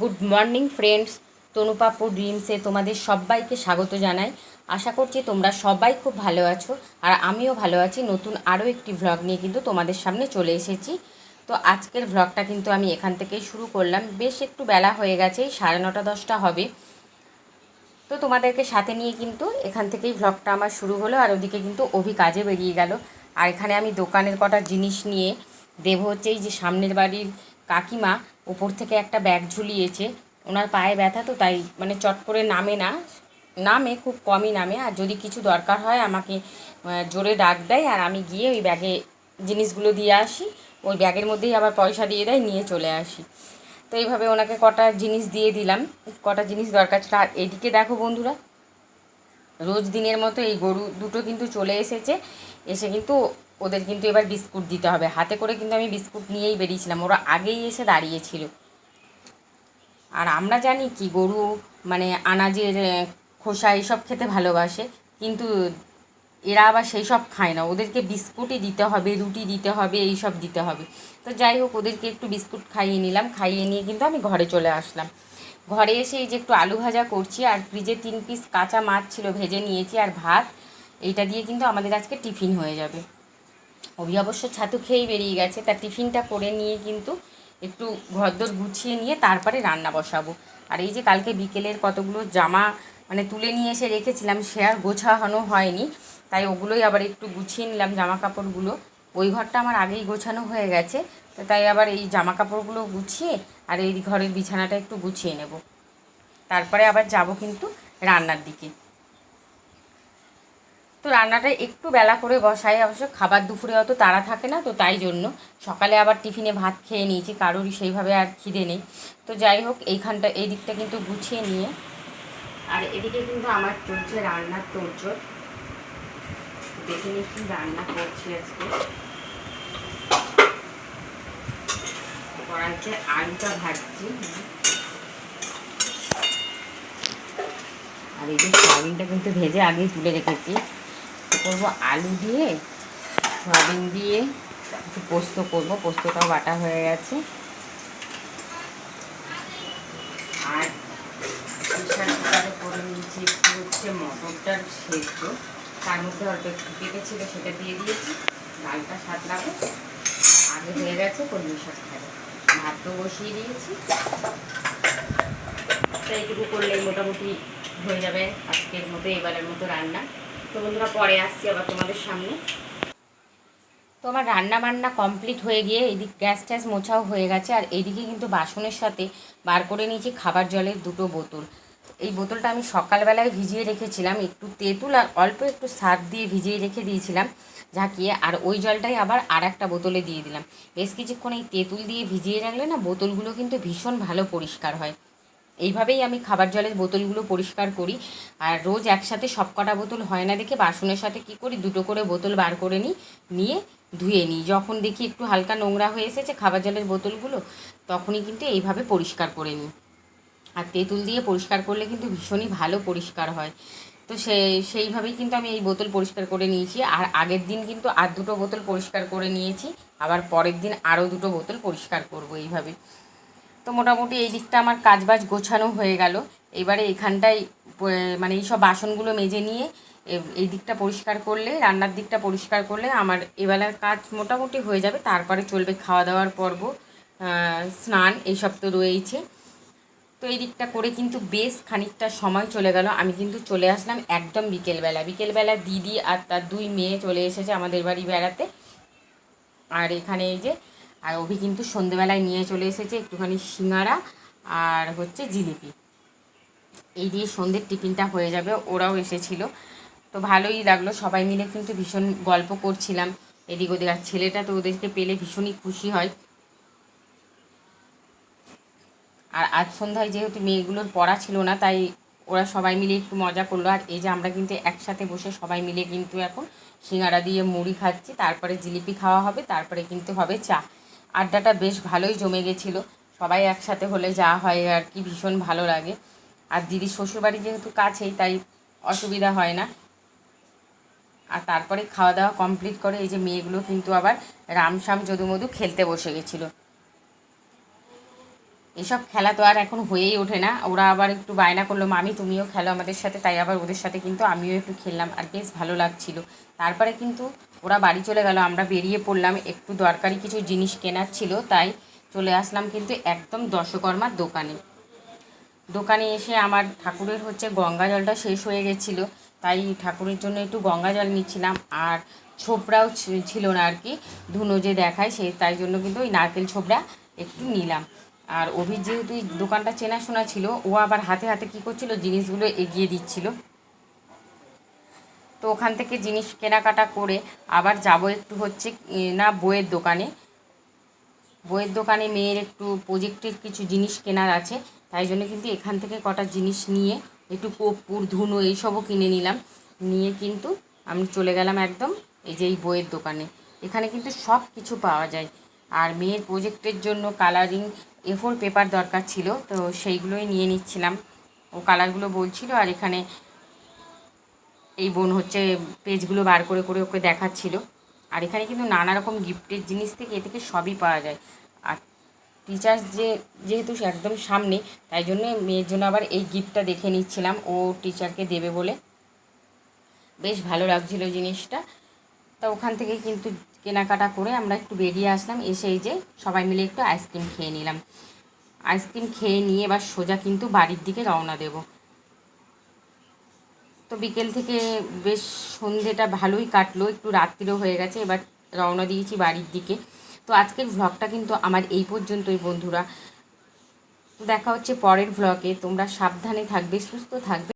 Good morning friends, তনুপাপু ড্রিমসে তোমাদের সবাইকে স্বাগত জানাই। আশা করছি তোমরা সবাই খুব ভালো আছো, আর আমিও ভালো আছি। নতুন আরও একটি ভ্লগ নিয়ে কিন্তু তোমাদের সামনে চলে এসেছি। তো আজকের ভ্লগটা কিন্তু আমি এখান থেকেই শুরু করলাম। বেশ একটু বেলা হয়ে গেছে, 9:30-10টা হবে। তো তোমাদেরকে সাথে নিয়ে কিন্তু এখান থেকেই ভ্লগটা আমার শুরু হলো। আর ওদিকে কিন্তু অভি কাজে বেরিয়ে গেল। আর এখানে আমি দোকানের কটা জিনিস নিয়ে দেব হচ্ছে এই যে সামনের বাড়ির কাকিমা উপর থেকে একটা ব্যাগ ঝুলিয়েছে। ওনার পায়ে ব্যথা, তো তাই মানে চট করে নামে না, নামে খুব কমই নামে। আর যদি কিছু দরকার হয় আমাকে জোরে ডাক দেয়, আর আমি গিয়ে ওই ব্যাগে জিনিসগুলো দিয়ে আসি। ওই ব্যাগের মধ্যেই আবার পয়সা দিয়ে দেয়, নিয়ে চলে আসি। তো এইভাবে ওনাকে কটা জিনিস দিয়ে দিলাম, কটা জিনিস দরকার ছিল। আর এদিকে দেখো বন্ধুরা, রোজ দিনের মতো এই গরু দুটো কিন্তু চলে এসেছে। এসে কিন্তু ওদের কিন্তু এবার বিস্কুট দিতে হবে। হাতে করে কিন্তু আমি বিস্কুট নিয়েই বেরিয়েছিলাম, ওরা আগেই এসে দাঁড়িয়েছিল। আর আমরা জানি কি গরু মানে আনাজের খোসা এইসব খেতে ভালোবাসে, কিন্তু এরা আবার সেই সব খায় না। ওদেরকে বিস্কুটই দিতে হবে, রুটি দিতে হবে, এই সব দিতে হবে। তো যাই হোক, ওদেরকে একটু বিস্কুট খাইয়ে নিলাম। খাইয়ে নিয়ে কিন্তু আমি ঘরে চলে আসলাম। ঘরে এসে এই যে একটু আলু ভাজা করছি, আর ফ্রিজে 3 পিস কাঁচা মাছ ছিল, ভেজে নিয়েছি, আর ভাত। এইটা দিয়ে কিন্তু আমাদের আজকে টিফিন হয়ে যাবে। অভি অবশ্য ছাতু খেয়েই বেরিয়ে গেছে, তার টিফিনটা করে নিয়ে কিন্তু একটু ঘরদোর গুছিয়ে নিয়ে তারপরে রান্না বসাবো। আর এই যে কালকে বিকেলের কতগুলো জামা মানে তুলে নিয়ে এসে রেখেছিলাম, সে আর গোছানো হয়নি, তাই ওগুলোই আবার একটু গুছিয়ে নিলাম জামা কাপড়গুলো। ওই ঘরটা আমার আগেই গোছানো হয়ে গেছে, তো তাই আবার এই জামা কাপড়গুলো গুছিয়ে আর এই ঘরের বিছানাটা একটু গুছিয়ে নেব। তারপরে আবার যাব কিন্তু রান্নার দিকে। তো রান্নাটা একটু বেলা করে বসাই, অবশ্য খাবার দুপুরে অত তাড়া থাকে না, তো তাই জন্য সকালে আবার টিফিনে ভাত খেয়ে নিয়েছি, কারোরই সেইভাবে আর খিদে নেই। তো যাই হোক, এই দিকটা কিন্তু গুছিয়ে নিয়ে, আর এদিকে কিন্তু আমার চলছে রান্নার তোড়জোড়। দেখে নিই কি রান্না করছি আজকে। কড়াইতে আলুটা ভাজছি, আর এই যে সয়াবিনটা কিন্তু ভেজে আগেই তুলে রেখেছি। করবো আলু দিয়ে, সয়াবিন দিয়ে একটু পোস্ত করবো, পোস্তটাও বাটা হয়ে গেছে। আর প্রেশার কুকারে করে নিয়েছি একটু হচ্ছে মটরটার সেদ্ধ, তার মধ্যে অল্প একটু পেঁপে ছিল, সেটা দিয়ে দিয়েছি। ডালটা সাঁতলাবো, আগে হয়ে গেছে কলমি শাক খাবো। ভাতও বসিয়ে দিয়েছি, তো এইটুকু করলেই মোটামুটি হয়ে যাবে আজকের মতো, এবারের মতো রান্না। তো বন্ধুরা, পরে আসছি আবার তোমাদের সামনে। তো আমার রান্না বান্না কমপ্লিট হয়ে গিয়ে এইদিক গ্যাস ট্যাস মোছাও হয়ে গেছে। আর এইদিকে কিন্তু বাসনের সাথে বার করে নিয়েছি খাবার জলের 2টো বোতল। এই বোতলটা আমি সকালবেলায় ভিজিয়ে রেখেছিলাম, একটু তেঁতুল আর অল্প একটু সার্ফ দিয়ে ভিজিয়ে রেখে দিয়েছিলাম ঝাঁকিয়ে। আর ওই জলটাই আবার আর একটা বোতলে দিয়ে দিলাম। বেশ কিছুক্ষণ এই তেঁতুল দিয়ে ভিজিয়ে রাখলে না, বোতলগুলো কিন্তু ভীষণ ভালো পরিষ্কার হয়। এইভাবেই আমি খাবার জলের বোতলগুলো পরিষ্কার করি। আর রোজ একসাথে সব কটা বোতল হয় না দেখে বাসনের সাথে কি করি, 2টো করে বোতল বার করে নিই, নিয়ে ধুয়ে নিই। যখন দেখি একটু হালকা নোংরা হয়ে এসেছে খাবার জলের বোতলগুলো, তখনই কিন্তু এইভাবে পরিষ্কার করে নিই। আর তেঁতুল দিয়ে পরিষ্কার করলে কিন্তু ভীষণই ভালো পরিষ্কার হয়। তো সেইভাবেই কিন্তু আমি এই বোতল পরিষ্কার করে নিয়েছি। আর আগের দিন কিন্তু আর 2টো বোতল পরিষ্কার করে নিয়েছি, আবার পরের দিন আরও 2টো বোতল পরিষ্কার করব এইভাবে। তো মোটামুটি এই দিকটা আমার কাজবাজ গোছানো হয়ে গেল। এবারে এখানটায় মানে এইসব বাসনগুলো মেজে নিয়ে এই দিকটা পরিষ্কার করলে, রান্নার দিকটা পরিষ্কার করলে আমার এবেলার কাজ মোটামুটি হয়ে যাবে। তারপরে চলবে খাওয়া দাওয়ার পর্ব, স্নান, এইসব তো রয়েইছে। তো এই দিকটা করে কিন্তু বেশ খানিকটা সময় চলে গেল। আমি কিন্তু চলে আসলাম একদম বিকেলবেলা দিদি আর তার 2 মেয়ে চলে এসেছে আমাদের বাড়ি বেড়াতে। আর এখানে এই যে, আর অভি কিন্তু সন্ধেবেলায় নিয়ে চলে এসেছে একটুখানি সিঙ্গারা আর হচ্ছে জিলিপি। এই দিয়ে সন্ধ্যের টিফিনটা হয়ে যাবে। ওরাও এসেছিলো, তো ভালোই লাগলো, সবাই মিলে কিন্তু ভীষণ গল্প করছিলাম এদিক ওদিক। আর ছেলেটা তো ওদেরকে পেলে ভীষণই খুশি হয়। আর আজ সন্ধ্যায় যেহেতু মেয়েগুলোর পড়া ছিল না, তাই ওরা সবাই মিলে একটু মজা করলো। আর এই যে আমরা কিন্তু একসাথে বসে সবাই মিলে কিন্তু এখন সিঙ্গারা দিয়ে মুড়ি খাচ্ছি, তারপরে জিলিপি খাওয়া হবে, তারপরে কিন্তু হবে চা। আড্ডাটা বেশ ভালোই জমে গেছিলো। সবাই একসাথে হলে যা হয় আর কি, ভীষণ ভালো লাগে। আর দিদির শ্বশুরবাড়ি যেহেতু কাছেই, তাই অসুবিধা হয় না। আর তারপরে খাওয়া দাওয়া কমপ্লিট করে এই যে মেয়েগুলো কিন্তু আবার রামসাম যদুমধু খেলতে বসে গেছিলো। এসব খেলা তো আর এখন হয়েই ওঠে না। ওরা আবার একটু বায়না করলো, মামি তুমিও খেলো আমাদের সাথে, তাই আবার ওদের সাথে কিন্তু আমিও একটু খেললাম, আর বেশ ভালো লাগছিল। তারপরে কিন্তু ওরা বাড়ি চলে গেল, আমরা বেরিয়ে পড়লাম, একটু দরকারি কিছু জিনিস কেনার ছিল, তাই চলে আসলাম কিন্তু একদম দশকর্মার দোকানে। দোকানে এসে আমার ঠাকুরের হচ্ছে গঙ্গা জলটা শেষ হয়ে গেছিলো, তাই ঠাকুরের জন্য একটু গঙ্গা জল নিচ্ছিলাম। আর ছোবড়াও ছিল না আর কি, ধুনো যে দেখায় সেই, তাই জন্য কিন্তু ওই নারকেল ছোবড়া একটু নিলাম। আর অভির যেহেতু এই দোকানটা চেনাশোনা ছিল, ও আবার হাতে হাতে কী করছিল, জিনিসগুলো এগিয়ে দিচ্ছিল। তো ওখান থেকে জিনিস কেনাকাটা করে আবার যাব একটু হচ্ছে না বইয়ের দোকানে। বইয়ের দোকানে মেয়ের একটু প্রজেক্টের কিছু জিনিস কেনার আছে, তাই জন্য কিন্তু এখান থেকে কটা জিনিস নিয়ে একটু কর্পূর ধুনো এইসবও কিনে নিলাম। নিয়ে কিন্তু আমি চলে গেলাম একদম এই যে এই বইয়ের দোকানে। এখানে কিন্তু সব কিছু পাওয়া যায়। আর মেয়ের প্রজেক্টের জন্য কালারিং A4 পেপার দরকার ছিল, তো সেইগুলোই নিয়ে নিচ্ছিলাম। ও কালারগুলো বলছিল, আর এখানে এই বোন হচ্ছে পেজগুলো বার করে করে ওকে দেখাচ্ছিল। আর এখানে কিন্তু নানা রকম গিফটের জিনিস থেকে এ থেকে সবই পাওয়া যায়। আর টিচার্স যেহেতু একদম সামনে, তাই জন্য মেয়ের জন্য আবার এই গিফটটা দেখে নিচ্ছিলাম, ও টিচারকে দেবে বলে। বেশ ভালো লাগছিল জিনিসটা। তা ওখান থেকে কিন্তু কেনাকাটা করে আমরা একটু বেরিয়ে আসলাম, এসে এই যে সবাই মিলে একটু আইসক্রিম খেয়ে নিলাম। আইসক্রিম খেয়ে নিয়ে এবার সোজা কিন্তু বাড়ির দিকে রওনা দেব। তো বিকেল থেকে বেশ সন্ধেটা ভালোই কাটলো, একটু রাত্রিও হয়ে গেছে, এবার রওনা দিয়েছি বাড়ির দিকে। তো আজকের ভ্লগটা কিন্তু আমার এই পর্যন্তই বন্ধুরা। দেখা হচ্ছে পরের ভ্লগে। তোমরা সাবধানে থাকবে, সুস্থ থাকবে।